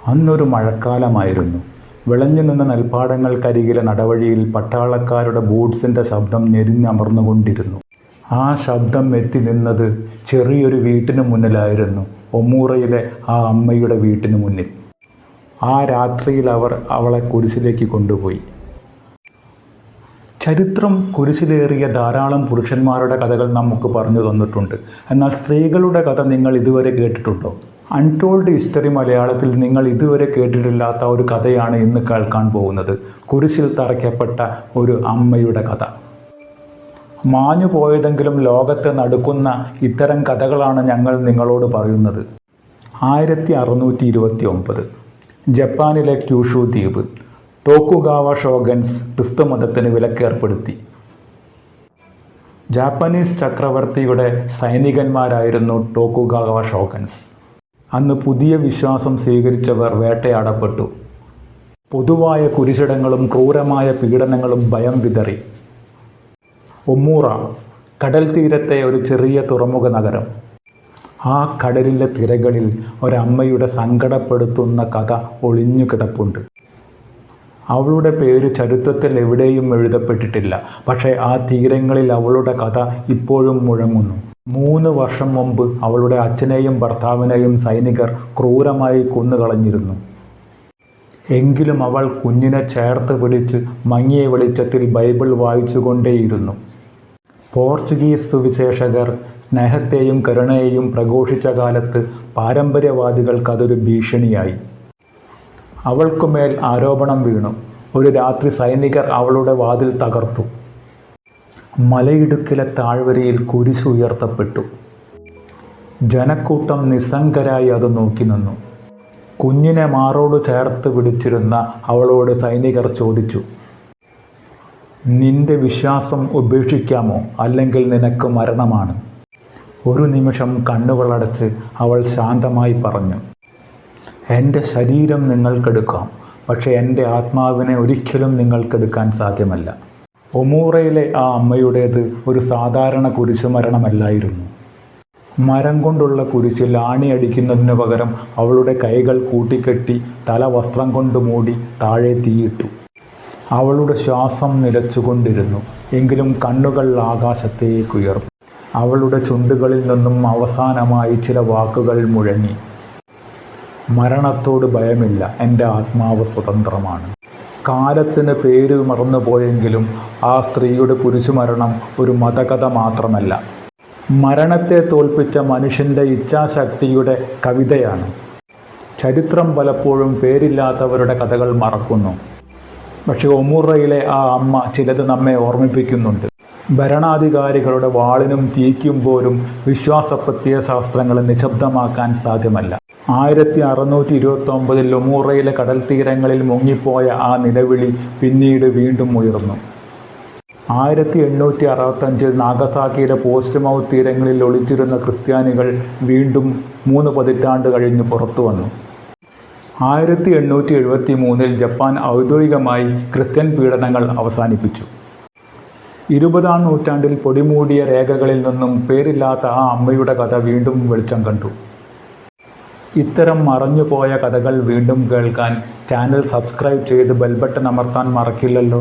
അന്നൊരു മഴക്കാലമായിരുന്നു. വിളഞ്ഞു നിന്ന നെൽപ്പാടങ്ങൾക്കരികിലെ നടവഴിയിൽ പട്ടാളക്കാരുടെ ബൂട്ട്സിൻ്റെ ശബ്ദം ഞെരിഞ്ഞമർന്നുകൊണ്ടിരുന്നു. ആ ശബ്ദം എത്തി നിന്നത് ചെറിയൊരു വീട്ടിനു മുന്നിലായിരുന്നു. ഒമൂറയിലെ ആ അമ്മയുടെ വീട്ടിനു മുന്നിൽ. ആ രാത്രിയിൽ അവർ അവളെ കുരിശിലേക്ക് കൊണ്ടുപോയി. ചരിത്രം കുരിശിലേറിയ ധാരാളം പുരുഷന്മാരുടെ കഥകൾ നമുക്ക് പറഞ്ഞു തന്നിട്ടുണ്ട്. എന്നാൽ സ്ത്രീകളുടെ കഥ നിങ്ങൾ ഇതുവരെ കേട്ടിട്ടുണ്ടോ? അൺടോൾഡ് ഹിസ്റ്ററി മലയാളത്തിൽ നിങ്ങൾ ഇതുവരെ കേട്ടിട്ടില്ലാത്ത ഒരു കഥയാണ് ഇന്ന് കേൾക്കാൻ പോകുന്നത്. കുരിശിൽ തറയ്ക്കപ്പെട്ട ഒരു അമ്മയുടെ കഥ. മാഞ്ഞു പോയതെങ്കിലും ലോകത്തെ നടുക്കുന്ന ഇത്തരം കഥകളാണ് ഞങ്ങൾ നിങ്ങളോട് പറയുന്നത്. 1629 ജപ്പാനിലെ ക്യൂഷു ദ്വീപ്. ടോക്കുഗാവ ഷോഗൻസ് ക്രിസ്തുമതത്തിന് വിലക്കേർപ്പെടുത്തി. ജാപ്പനീസ് ചക്രവർത്തിയുടെ സൈനികന്മാരായിരുന്നു ടോക്കുഗാവ ഷോഗൻസ്. അന്ന് പുതിയ വിശ്വാസം സ്വീകരിച്ചവർ വേട്ടയാടപ്പെട്ടു. പൊതുവായ കുരിശിടങ്ങളും ക്രൂരമായ പീഡനങ്ങളും ഭയം വിതറി. ഒമൂറ, കടൽ തീരത്തെ ഒരു ചെറിയ തുറമുഖ നഗരം. ആ കടലിലെ തിരകളിൽ ഒരമ്മയുടെ സങ്കടപ്പെടുത്തുന്ന കഥ ഒളിഞ്ഞു കിടപ്പുണ്ട്. അവളുടെ പേര് ചരിത്രത്തിൽ എവിടെയും എഴുതപ്പെട്ടിട്ടില്ല. പക്ഷേ ആ തീരങ്ങളിൽ അവളുടെ കഥ ഇപ്പോഴും മുഴങ്ങുന്നു. 3 വർഷം മുമ്പ് അവളുടെ അച്ഛനെയും ഭർത്താവിനെയും സൈനികർ ക്രൂരമായി കൊന്നുകളഞ്ഞിരുന്നു. എങ്കിലും അവൾ കുഞ്ഞിനെ ചേർത്ത് പിടിച്ച് മങ്ങിയ വെളിച്ചത്തിൽ ബൈബിൾ വായിച്ചുകൊണ്ടേയിരുന്നു. പോർച്ചുഗീസ് സുവിശേഷകർ സ്നേഹത്തെയും കരുണയെയും പ്രഘോഷിച്ച കാലത്ത് പാരമ്പര്യവാദികൾക്ക് അതൊരു ഭീഷണിയായി. അവൾക്കുമേൽ ആരോപണം വീണു. ഒരു രാത്രി സൈനികർ അവളുടെ വാതിൽ തകർത്തു. മലയിടുക്കിലെ താഴ്വരയിൽ കുരിശ് ഉയർത്തപ്പെട്ടു. ജനക്കൂട്ടം നിസ്സംഗരായി അത് നോക്കി നിന്നു. കുഞ്ഞിനെ മാറോട് ചേർത്ത് പിടിച്ചിരുന്ന അവളോട് സൈനികർ ചോദിച്ചു, നിന്റെ വിശ്വാസം ഉപേക്ഷിക്കാമോ, അല്ലെങ്കിൽ നിനക്ക് മരണമാണ്. ഒരു നിമിഷം കണ്ണുകളടച്ച് അവൾ ശാന്തമായി പറഞ്ഞു, എൻ്റെ ശരീരം നിങ്ങൾക്കെടുക്കാം, പക്ഷേ എൻ്റെ ആത്മാവിനെ ഒരിക്കലും നിങ്ങൾക്കെടുക്കാൻ സാധ്യമല്ല. ഒമൂറയിലെ ആ അമ്മയുടേത് ഒരു സാധാരണ കുരിശുമരണമല്ലായിരുന്നു. മരം കൊണ്ടുള്ള കുരിശിൽ ആണിയടിക്കുന്നതിനു പകരം അവളുടെ കൈകൾ കൂട്ടിക്കെട്ടി തല വസ്ത്രം കൊണ്ട് മൂടി താഴെ തീയിട്ടു. അവളുടെ ശ്വാസം നിലച്ചുകൊണ്ടിരുന്നു. എങ്കിലും കണ്ണുകൾ ആകാശത്തേക്കുയർന്നു. അവളുടെ ചുണ്ടുകളിൽ നിന്നും അവസാനമായി ചില വാക്കുകൾ മുഴങ്ങി, മരണത്തോട് ഭയമില്ല, എൻ്റെ ആത്മാവ് സ്വതന്ത്രമാണ്. കാലത്തിന് പേര് മറന്നുപോയെങ്കിലും ആ സ്ത്രീയുടെ കുരിശുമരണം ഒരു മതകഥ മാത്രമല്ല, മരണത്തെ തോൽപ്പിച്ച മനുഷ്യൻ്റെ ഇച്ഛാശക്തിയുടെ കവിതയാണ്. ചരിത്രം പലപ്പോഴും പേരില്ലാത്തവരുടെ കഥകൾ മറക്കുന്നു. പക്ഷേ ഒമൂറയിലെ ആ അമ്മ ചിലത് നമ്മെ ഓർമ്മിപ്പിക്കുന്നുണ്ട്. ഭരണാധികാരികളുടെ വാളിനും തീക്കും പോലും വിശ്വാസപ്രത്യയ ശാസ്ത്രങ്ങളെ നിശബ്ദമാക്കാൻ സാധ്യമല്ല. 1629 ഒമൂറയിലെ കടൽ തീരങ്ങളിൽ മുങ്ങിപ്പോയ ആ നിലവിളി പിന്നീട് വീണ്ടും ഉയർന്നു. 1865 നാഗസാക്കിയിലെ പോസ്റ്റ്മൗത്ത് തീരങ്ങളിൽ ഒളിച്ചിരുന്ന ക്രിസ്ത്യാനികൾ വീണ്ടും 3 പതിറ്റാണ്ട് കഴിഞ്ഞ് പുറത്തു വന്നു. 1873 ജപ്പാൻ ഔദ്യോഗികമായി ക്രിസ്ത്യൻ പീഡനങ്ങൾ അവസാനിപ്പിച്ചു. 20-ാം നൂറ്റാണ്ടിൽ പൊടിമൂടിയ രേഖകളിൽ നിന്നും പേരില്ലാത്ത ആ അമ്മയുടെ കഥ വീണ്ടും വെളിച്ചം കണ്ടു. ഇത്തരം മറഞ്ഞുപോയ കഥകൾ വീണ്ടും കേൾക്കാൻ ചാനൽ സബ്സ്ക്രൈബ് ചെയ്ത് ബെൽ ബട്ടൺ അമർത്താൻ മറക്കില്ലല്ലോ.